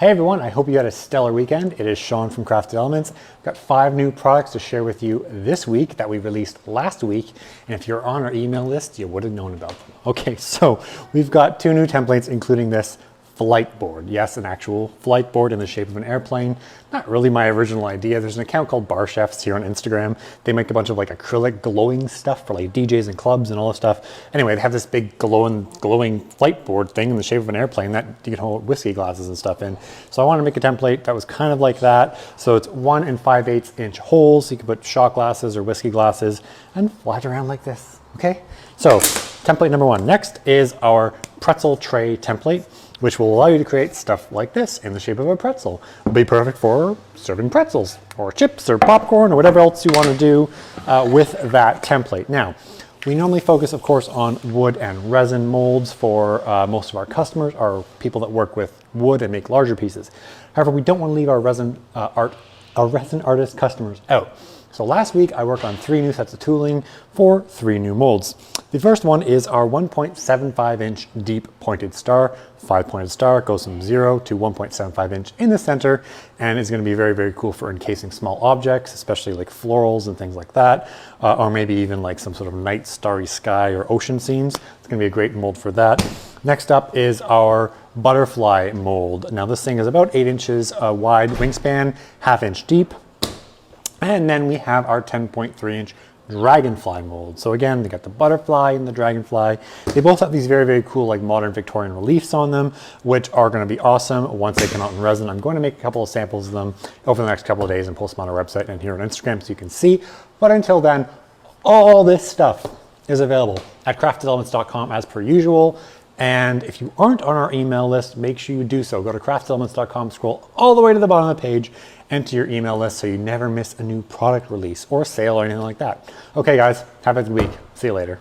Hey everyone, I hope you had a stellar weekend. It is Sean from Crafted Elements. I've got 5 new products to share with you this week that we released last week. And if you're on our email list, you would have known about them. Okay, so we've got 2 new templates, including this flight board. Yes, an actual flight board in the shape of an airplane. Not really my original idea. There's an account called Bar Chefs here on Instagram. They make a bunch of like acrylic glowing stuff for like DJs and clubs and all this stuff. Anyway, they have this big glowing flight board thing in the shape of an airplane that you can hold whiskey glasses and stuff in. So I wanted to make a template that was kind of like that. So it's 1 5/8 inch holes. So you can put shot glasses or whiskey glasses and fly it around like this. Okay, so template number 1. Next is our pretzel tray template, which will allow you to create stuff like this in the shape of a pretzel. It'll be perfect for serving pretzels or chips or popcorn or whatever else you want to do with that template. Now, we normally focus, of course, on wood and resin molds for most of our customers, or people that work with wood and make larger pieces. However, we don't want to leave our resin artist customers out. So last week I worked on 3 new sets of tooling for 3 new molds. The first one is our 1.75 inch deep pointed star. 5-pointed star. It goes from 0 to 1.75 inch in the center, and is going to be very, very cool for encasing small objects, especially like florals and things like that, or maybe even like some sort of night starry sky or ocean scenes. It's going to be a great mold for that. Next up is our butterfly mold. Now this thing is about 8 inches wide wingspan, 1/2 inch deep. And then we have our 10.3 inch dragonfly mold. So again, they got the butterfly and the dragonfly. They both have these very, very cool like modern Victorian reliefs on them, which are going to be awesome once they come out in resin. I'm going to make a couple of samples of them over the next couple of days and post them on our website and here on Instagram so you can see. But until then, all this stuff is available at craftedelements.com as per usual. And if you aren't on our email list, make sure you do so. Go to craftedelements.com, scroll all the way to the bottom of the page, enter your email list so you never miss a new product release or sale or anything like that. Okay guys, have a good week. See you later.